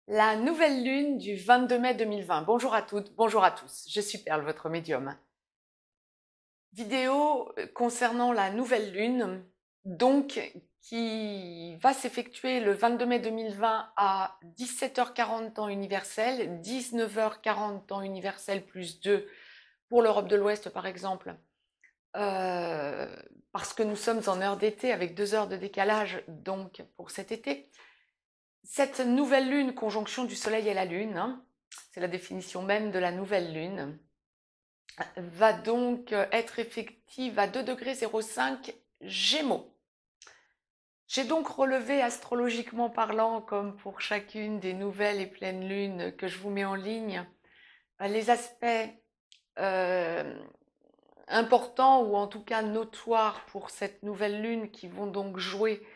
La nouvelle lune du 22 mai 2020. Bonjour à toutes, bonjour à tous. Je suis Perle, votre médium. Vidéo concernant la nouvelle lune, donc qui va s'effectuer le 22 mai 2020 à 17h40 temps universel, 19h40 temps universel plus 2 pour l'Europe de l'Ouest par exemple, parce que nous sommes en heure d'été avec 2 heures de décalage donc pour cet été. Cette nouvelle lune, conjonction du Soleil et la Lune, hein, c'est la définition même de la nouvelle lune, va donc être effective à 2,05 Gémeaux. J'ai donc relevé astrologiquement parlant, comme pour chacune des nouvelles et pleines lunes que je vous mets en ligne, les aspects importants ou en tout cas notoires pour cette nouvelle lune qui vont donc jouer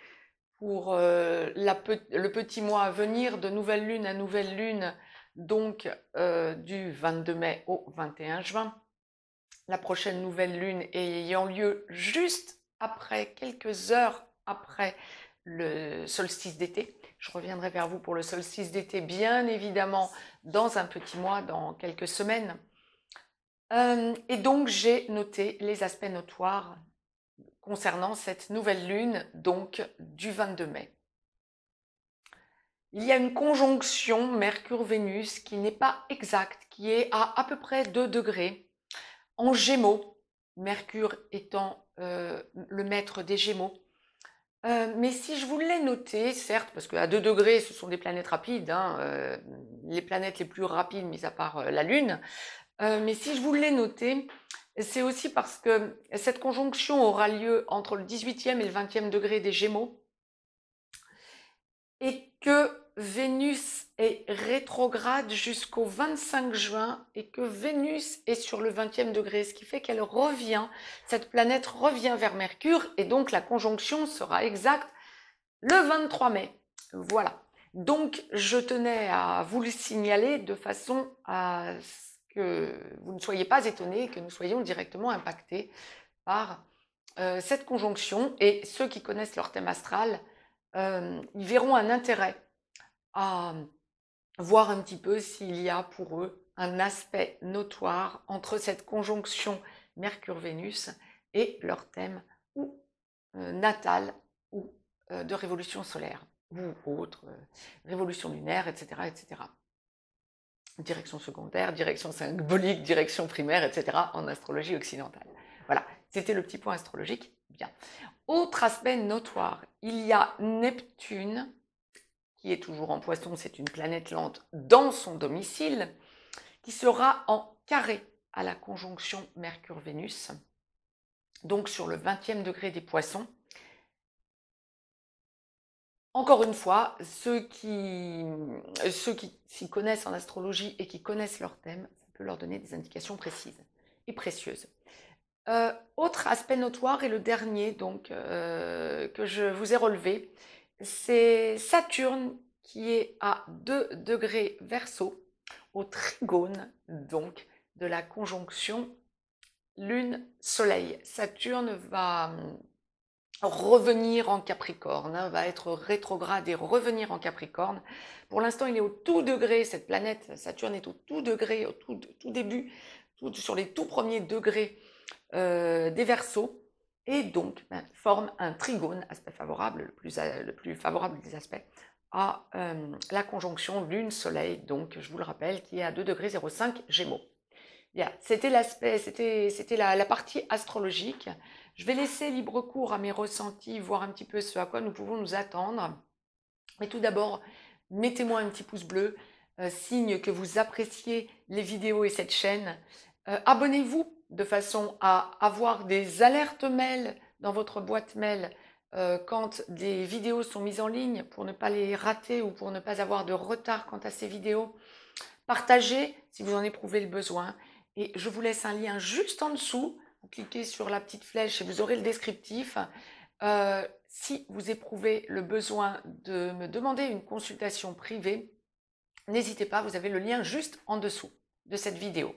pour le petit mois à venir, de nouvelle lune à nouvelle lune, donc du 22 mai au 21 juin. La prochaine nouvelle lune ayant lieu juste après, quelques heures après le solstice d'été. Je reviendrai vers vous pour le solstice d'été, bien évidemment, dans un petit mois, dans quelques semaines. Et donc, j'ai noté les aspects notoires concernant cette nouvelle lune, donc du 22 mai. Il y a une conjonction Mercure-Vénus qui n'est pas exacte, qui est à peu près 2 degrés en Gémeaux, Mercure étant le maître des Gémeaux. Mais si je vous l'ai noté, certes, parce qu'à 2 degrés, ce sont des planètes rapides, hein, les planètes les plus rapides, mis à part la Lune, mais si je vous l'ai noté, c'est aussi parce que cette conjonction aura lieu entre le 18e et le 20e degré des Gémeaux, et que Vénus est rétrograde jusqu'au 25 juin et que Vénus est sur le 20e degré, ce qui fait qu'elle revient, cette planète revient vers Mercure et donc la conjonction sera exacte le 23 mai. Voilà. Donc je tenais à vous le signaler de façon à ce que vous ne soyez pas étonnés, que nous soyons directement impactés par cette conjonction, et ceux qui connaissent leur thème astral, ils verront un intérêt à voir un petit peu s'il y a pour eux un aspect notoire entre cette conjonction Mercure-Vénus et leur thème ou natal ou de révolution solaire ou autre, révolution lunaire, etc., etc. Direction secondaire, direction symbolique, direction primaire, etc. en astrologie occidentale. Voilà, c'était le petit point astrologique. Bien. Autre aspect notoire, il y a Neptune, qui est toujours en Poisson, c'est une planète lente dans son domicile, qui sera en carré à la conjonction Mercure-Vénus, donc sur le 20e degré des Poissons. Encore une fois, ceux qui s'y connaissent en astrologie et qui connaissent leur thème, ça peut leur donner des indications précises et précieuses. Autre aspect notoire, et le dernier donc que je vous ai relevé, c'est Saturne qui est à 2 degrés Verseau, au trigone donc de la conjonction Lune-Soleil. Saturne va revenir en Capricorne, hein, va être rétrograde et revenir en Capricorne. Pour l'instant, il est au tout degré, cette planète, Saturne est au tout degré, au tout début, sur les tout premiers degrés des Verseaux, et donc forme un trigone, aspect favorable, le plus favorable des aspects, à la conjonction Lune-Soleil, donc je vous le rappelle, qui est à 2 degrés 05 Gémeaux. Bien, c'était l'aspect, c'était la partie astrologique. Je vais laisser libre cours à mes ressentis, voir un petit peu ce à quoi nous pouvons nous attendre. Mais tout d'abord, mettez-moi un petit pouce bleu, signe que vous appréciez les vidéos et cette chaîne. Abonnez-vous de façon à avoir des alertes mail dans votre boîte mail quand des vidéos sont mises en ligne, pour ne pas les rater ou pour ne pas avoir de retard quant à ces vidéos. Partagez si vous en éprouvez le besoin. Et je vous laisse un lien juste en dessous. Vous cliquez sur la petite flèche et vous aurez le descriptif. Si vous éprouvez le besoin de me demander une consultation privée, n'hésitez pas, vous avez le lien juste en dessous de cette vidéo.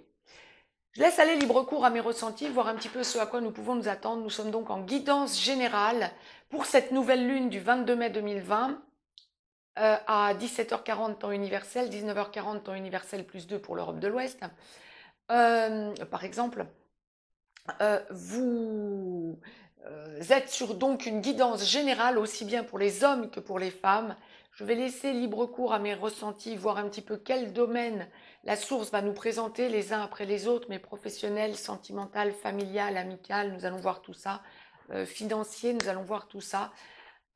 Je laisse aller libre cours à mes ressentis, voir un petit peu ce à quoi nous pouvons nous attendre. Nous sommes donc en guidance générale pour cette nouvelle lune du 22 mai 2020. à 17h40 temps universel, 19h40 temps universel plus 2 pour l'Europe de l'Ouest. Par exemple, vous êtes sur donc une guidance générale aussi bien pour les hommes que pour les femmes. Je vais laisser libre cours à mes ressentis, voir un petit peu quel domaine la source va nous présenter les uns après les autres, mais professionnel, sentimental, familial, amical, nous allons voir tout ça, financier, nous allons voir tout ça.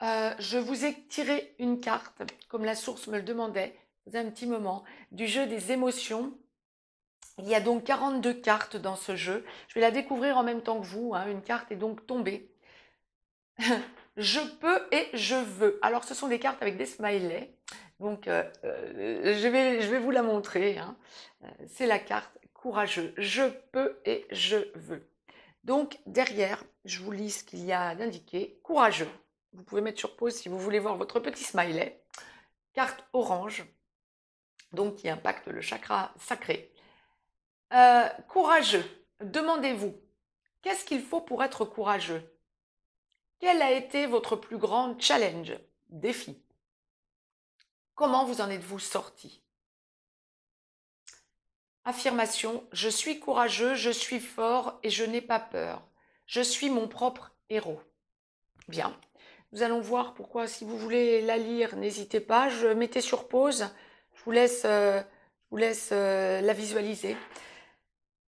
Je vous ai tiré une carte, comme la source me le demandait, il y a un petit moment, du jeu des émotions. Il y a donc 42 cartes dans ce jeu. Je vais la découvrir en même temps que vous, hein. Une carte est donc tombée. Je peux et je veux. Alors, ce sont des cartes avec des smileys. Donc, je vais vous la montrer, hein. C'est la carte courageux. Je peux et je veux. Donc, derrière, je vous lis ce qu'il y a d'indiqué. Courageux. Vous pouvez mettre sur pause si vous voulez voir votre petit smiley. Carte orange, donc qui impacte le chakra sacré. Courageux. Demandez-vous, qu'est-ce qu'il faut pour être courageux? Quel a été votre plus grand challenge, défi? Comment vous en êtes-vous sorti? Affirmation, je suis courageux, je suis fort et je n'ai pas peur. Je suis mon propre héros. Bien, nous allons voir pourquoi, si vous voulez la lire, n'hésitez pas. Je mettais sur pause, je vous laisse la visualiser.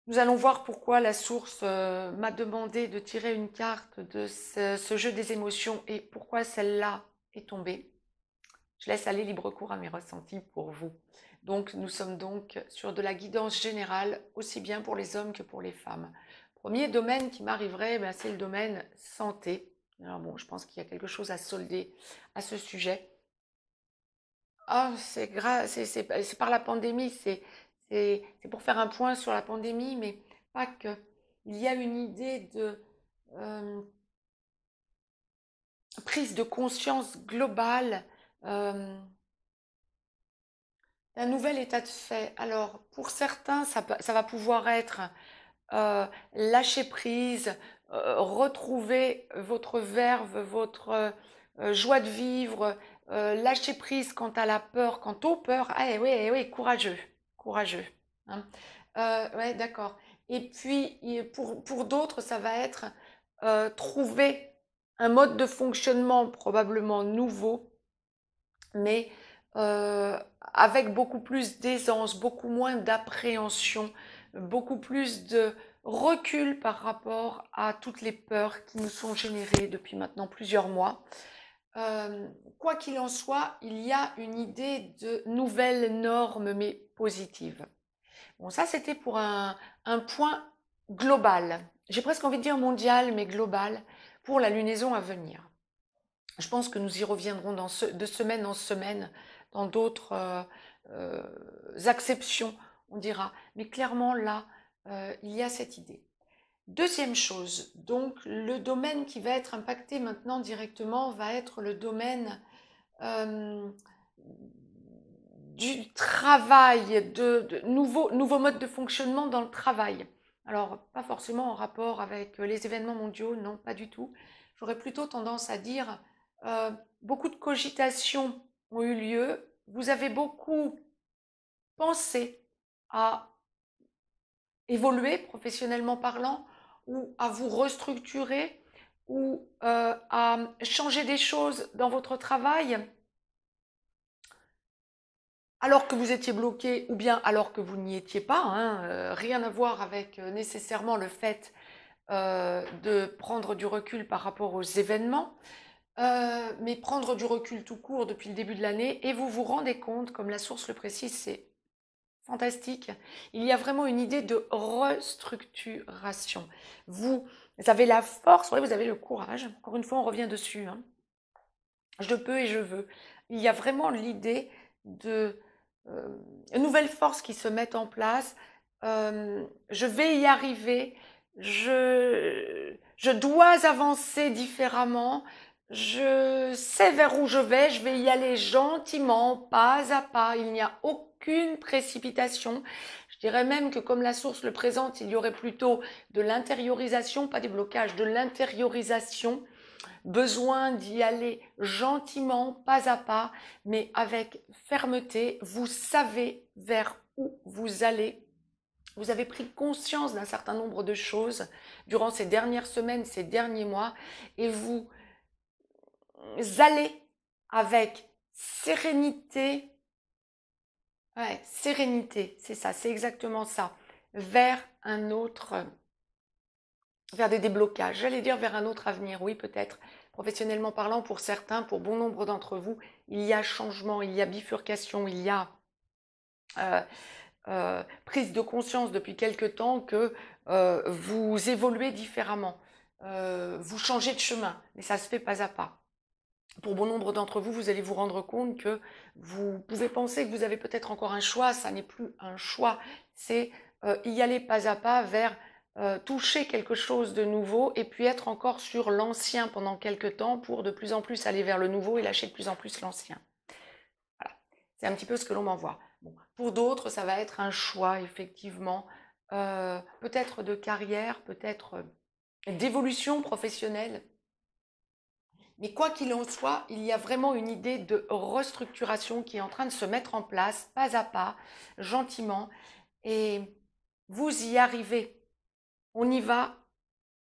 Nous allons voir pourquoi la source m'a demandé de tirer une carte de ce jeu des émotions et pourquoi celle-là est tombée. Je laisse aller libre cours à mes ressentis pour vous. Donc, nous sommes donc sur de la guidance générale, aussi bien pour les hommes que pour les femmes. Premier domaine qui m'arriverait, ben, c'est le domaine santé. Alors bon, je pense qu'il y a quelque chose à solder à ce sujet. Ah, c'est grave, c'est par la pandémie, c'est pour faire un point sur la pandémie, mais pas que. Il y a une idée de prise de conscience globale d'un nouvel état de fait. Alors, pour certains, ça va pouvoir être lâcher prise, retrouver votre verve, votre joie de vivre, lâcher prise quant à la peur, quant aux peurs. Ah oui, oui, courageux, courageux. Hein. Ouais, d'accord. Et puis, pour d'autres, ça va être trouver un mode de fonctionnement probablement nouveau, mais avec beaucoup plus d'aisance, beaucoup moins d'appréhension, beaucoup plus de recul par rapport à toutes les peurs qui nous sont générées depuis maintenant plusieurs mois. Quoi qu'il en soit, il y a une idée de nouvelles normes, mais positives. Bon, ça, c'était pour un point global. J'ai presque envie de dire mondial, mais global, pour la lunaison à venir. Je pense que nous y reviendrons de semaine en semaine, dans d'autres acceptions, on dira. Mais clairement, là, il y a cette idée. Deuxième chose, donc le domaine qui va être impacté maintenant directement va être le domaine du travail, de nouveaux modes de fonctionnement dans le travail. Alors, pas forcément en rapport avec les événements mondiaux, non, pas du tout. J'aurais plutôt tendance à dire, beaucoup de cogitations ont eu lieu. Vous avez beaucoup pensé à évoluer professionnellement parlant, ou à vous restructurer, ou à changer des choses dans votre travail, alors que vous étiez bloqué ou bien alors que vous n'y étiez pas, hein, rien à voir avec nécessairement le fait de prendre du recul par rapport aux événements, mais prendre du recul tout court depuis le début de l'année, et vous vous rendez compte, comme la source le précise, c'est fantastique, il y a vraiment une idée de restructuration. Vous avez la force, vous avez le courage, encore une fois on revient dessus, hein. Je peux et je veux. Il y a vraiment l'idée de nouvelles forces qui se mettent en place. Je vais y arriver. Je dois avancer différemment. Je sais vers où je vais y aller gentiment, pas à pas. Il n'y a aucune précipitation. Je dirais même que comme la source le présente, il y aurait plutôt de l'intériorisation, pas des blocages, de l'intériorisation, besoin d'y aller gentiment, pas à pas, mais avec fermeté. Vous savez vers où vous allez. Vous avez pris conscience d'un certain nombre de choses durant ces dernières semaines, ces derniers mois, et vous allez avec sérénité. Ouais, sérénité, c'est ça, c'est exactement ça. Vers un autre, vers des déblocages. J'allais dire vers un autre avenir, oui, peut-être. Professionnellement parlant, pour certains, pour bon nombre d'entre vous, il y a changement, il y a bifurcation, il y a euh, prise de conscience depuis quelque temps que vous évoluez différemment. Vous changez de chemin, mais ça se fait pas à pas. Pour bon nombre d'entre vous, vous allez vous rendre compte que vous pouvez penser que vous avez peut-être encore un choix. Ça n'est plus un choix, c'est y aller pas à pas vers toucher quelque chose de nouveau et puis être encore sur l'ancien pendant quelque temps pour de plus en plus aller vers le nouveau et lâcher de plus en plus l'ancien. Voilà, c'est un petit peu ce que l'on m'envoie. Bon. Pour d'autres, ça va être un choix, effectivement, peut-être de carrière, peut-être d'évolution professionnelle. Mais quoi qu'il en soit, il y a vraiment une idée de restructuration qui est en train de se mettre en place, pas à pas, gentiment, et vous y arrivez. On y va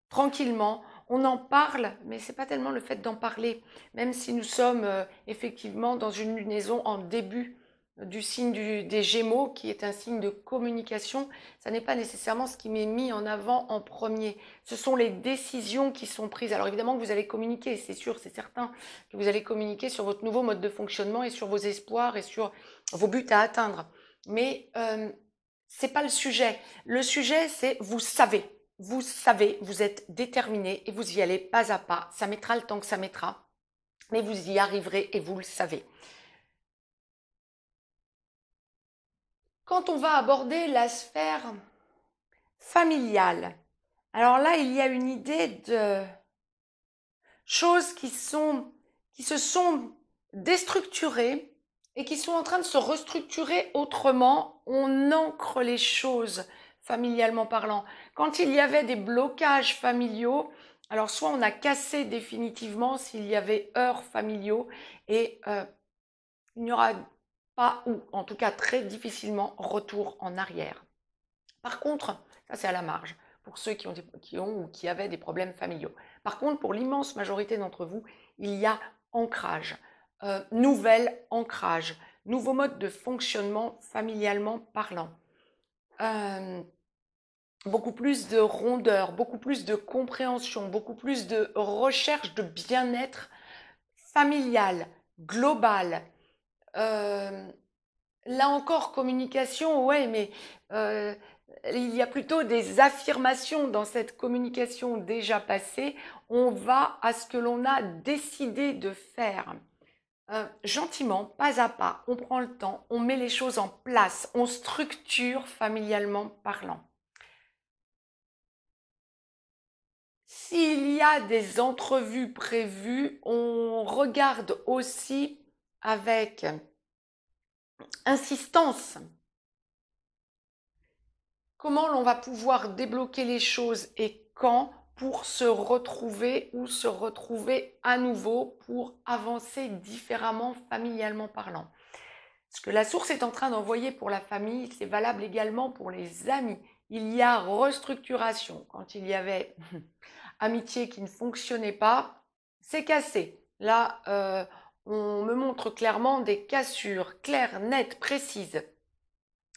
tranquillement, on en parle, mais ce n'est pas tellement le fait d'en parler, même si nous sommes effectivement dans une lunaison en début du signe des Gémeaux, qui est un signe de communication, ça n'est pas nécessairement ce qui m'est mis en avant en premier. Ce sont les décisions qui sont prises. Alors évidemment que vous allez communiquer, c'est sûr, c'est certain que vous allez communiquer sur votre nouveau mode de fonctionnement et sur vos espoirs et sur vos buts à atteindre. Mais ce n'est pas le sujet. Le sujet, c'est vous savez. Vous savez, vous êtes déterminé et vous y allez pas à pas. Ça mettra le temps que ça mettra, mais vous y arriverez et vous le savez. Quand on va aborder la sphère familiale, alors là, il y a une idée de choses qui se sont déstructurées et qui sont en train de se restructurer autrement. On ancre les choses familialement parlant. Quand il y avait des blocages familiaux, alors soit on a cassé définitivement s'il y avait heurts familiaux et il n'y aura pas, ou en tout cas très difficilement, retour en arrière. Par contre, ça c'est à la marge, pour ceux qui ont ou qui avaient des problèmes familiaux. Par contre, pour l'immense majorité d'entre vous, il y a ancrage, nouvel ancrage, nouveau mode de fonctionnement familialement parlant. Beaucoup plus de rondeur, beaucoup plus de compréhension, beaucoup plus de recherche de bien-être familial, global. Là encore, communication, ouais, mais il y a plutôt des affirmations dans cette communication déjà passée. On va à ce que l'on a décidé de faire. Gentiment, pas à pas, on prend le temps, on met les choses en place, on structure familialement parlant. S'il y a des entrevues prévues, on regarde aussi avec insistance comment l'on va pouvoir débloquer les choses et quand pour se retrouver ou se retrouver à nouveau pour avancer différemment familialement parlant. Ce que la source est en train d'envoyer pour la famille, c'est valable également pour les amis. Il y a restructuration. Quand il y avait amitié qui ne fonctionnait pas, c'est cassé. Là, on me montre clairement des cassures claires, nettes, précises.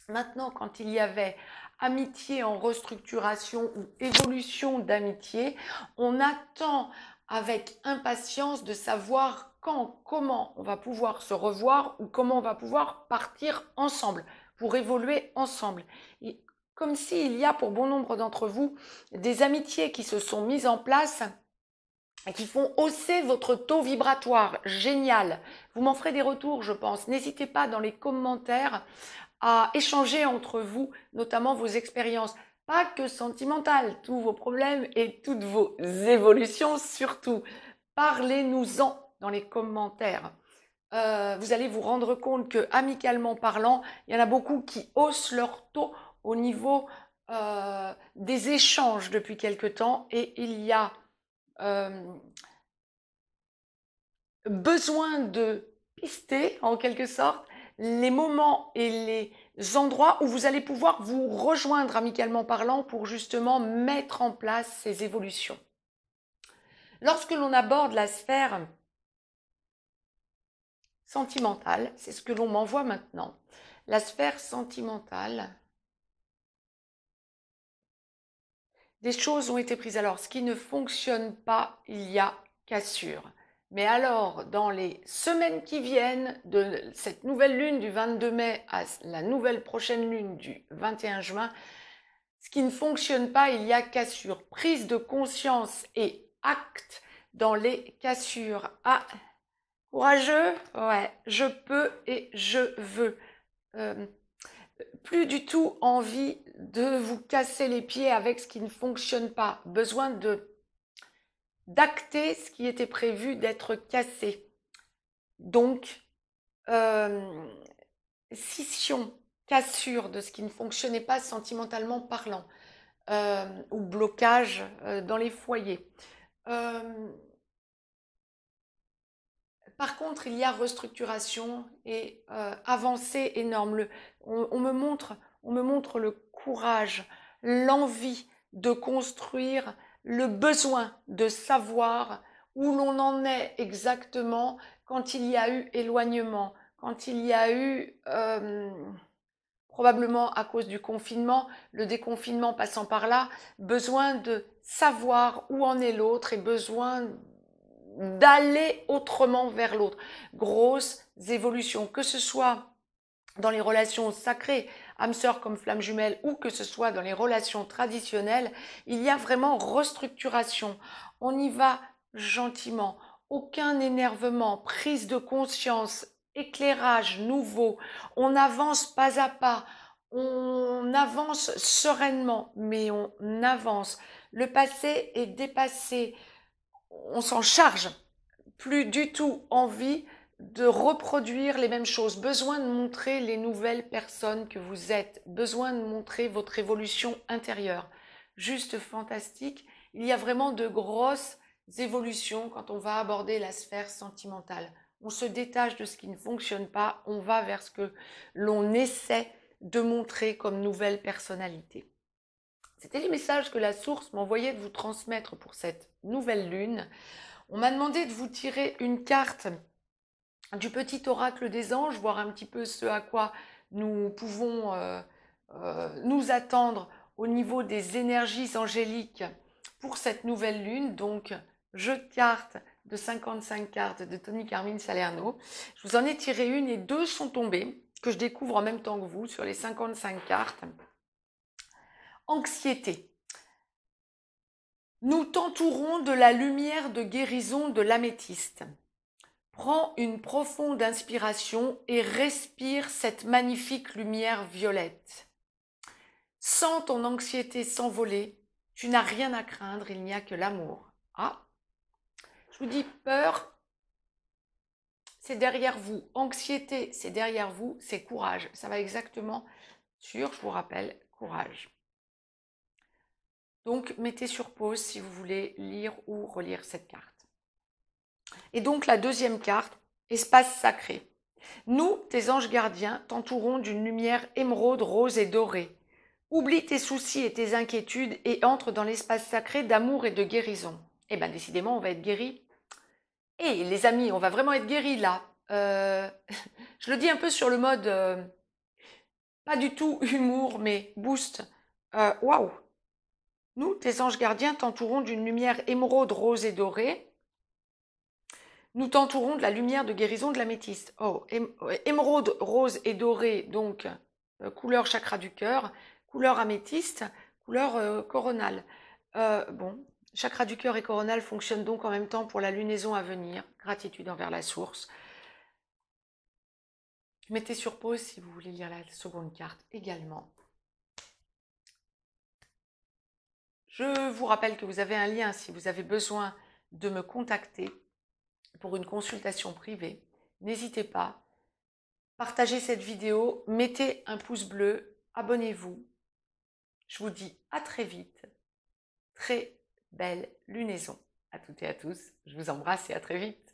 Maintenant, quand il y avait amitié en restructuration ou évolution d'amitié, on attend avec impatience de savoir quand, comment on va pouvoir se revoir ou comment on va pouvoir partir ensemble pour évoluer ensemble. Et comme s'il y a pour bon nombre d'entre vous des amitiés qui se sont mises en place et qui font hausser votre taux vibratoire. Génial. Vous m'en ferez des retours, je pense. N'hésitez pas dans les commentaires à échanger entre vous, notamment vos expériences, pas que sentimentales, tous vos problèmes et toutes vos évolutions surtout. Parlez-nous-en dans les commentaires. Vous allez vous rendre compte que, amicalement parlant, il y en a beaucoup qui haussent leur taux au niveau des échanges depuis quelque temps et il y a besoin de pister, en quelque sorte, les moments et les endroits où vous allez pouvoir vous rejoindre amicalement parlant pour justement mettre en place ces évolutions. Lorsque l'on aborde la sphère sentimentale, c'est ce que l'on m'envoie maintenant, la sphère sentimentale, des choses ont été prises. Alors, ce qui ne fonctionne pas, il y a cassure. Mais alors, dans les semaines qui viennent, de cette nouvelle lune du 22 mai à la nouvelle prochaine lune du 21 juin, ce qui ne fonctionne pas, il y a cassure. Prise de conscience et acte dans les cassures. Ah, courageux? Ouais, je peux et je veux. Plus du tout envie de vous casser les pieds avec ce qui ne fonctionne pas. Besoin d'acter ce qui était prévu d'être cassé. Donc, scission, cassure de ce qui ne fonctionnait pas sentimentalement parlant, ou blocage dans les foyers. Par contre, il y a restructuration et avancée énorme. On me montre le courage, l'envie de construire, le besoin de savoir où l'on en est exactement quand il y a eu éloignement, quand il y a eu, probablement à cause du confinement, le déconfinement passant par là, besoin de savoir où en est l'autre et besoin d'aller autrement vers l'autre. Grosses évolutions, que ce soit dans les relations sacrées, âme sœur comme flamme jumelle, ou que ce soit dans les relations traditionnelles, il y a vraiment restructuration. On y va gentiment, aucun énervement, prise de conscience, éclairage nouveau. On avance pas à pas, on avance sereinement, mais on avance. Le passé est dépassé, on s'en charge, plus du tout envie de reproduire les mêmes choses, besoin de montrer les nouvelles personnes que vous êtes, besoin de montrer votre évolution intérieure. Juste fantastique, il y a vraiment de grosses évolutions quand on va aborder la sphère sentimentale. On se détache de ce qui ne fonctionne pas, on va vers ce que l'on essaie de montrer comme nouvelle personnalité. C'était les messages que la source m'envoyait de vous transmettre pour cette nouvelle lune. On m'a demandé de vous tirer une carte du petit oracle des anges, voir un petit peu ce à quoi nous pouvons nous attendre au niveau des énergies angéliques pour cette nouvelle lune. Donc, jeu de cartes de 55 cartes de Tony Carmine Salerno. Je vous en ai tiré une et deux sont tombées, que je découvre en même temps que vous sur les 55 cartes. Anxiété. Nous t'entourons de la lumière de guérison de l'améthyste. Prends une profonde inspiration et respire cette magnifique lumière violette. Sens ton anxiété s'envoler. Tu n'as rien à craindre, il n'y a que l'amour. Ah, je vous dis peur, c'est derrière vous. Anxiété, c'est derrière vous. C'est courage. Ça va exactement sur, je vous rappelle, courage. Donc, mettez sur pause si vous voulez lire ou relire cette carte. Et donc, la deuxième carte, espace sacré. Nous, tes anges gardiens, t'entourons d'une lumière émeraude, rose et dorée. Oublie tes soucis et tes inquiétudes et entre dans l'espace sacré d'amour et de guérison. Eh bien, décidément, on va être guéris. Et les amis, on va vraiment être guéris là. Je le dis un peu sur le mode, pas du tout humour, mais boost. Waouh! Nous, tes anges gardiens, t'entourons d'une lumière émeraude, rose et dorée. Nous t'entourons de la lumière de guérison de l'améthyste. Oh, émeraude, rose et doré, donc couleur chakra du cœur, couleur améthyste, couleur coronale. Bon, chakra du cœur et coronale fonctionnent donc en même temps pour la lunaison à venir. Gratitude envers la source. Mettez sur pause si vous voulez lire la seconde carte également. Je vous rappelle que vous avez un lien si vous avez besoin de me contacter pour une consultation privée. N'hésitez pas. Partagez cette vidéo, mettez un pouce bleu, abonnez-vous. Je vous dis à très vite. Très belle lunaison à toutes et à tous. Je vous embrasse et à très vite.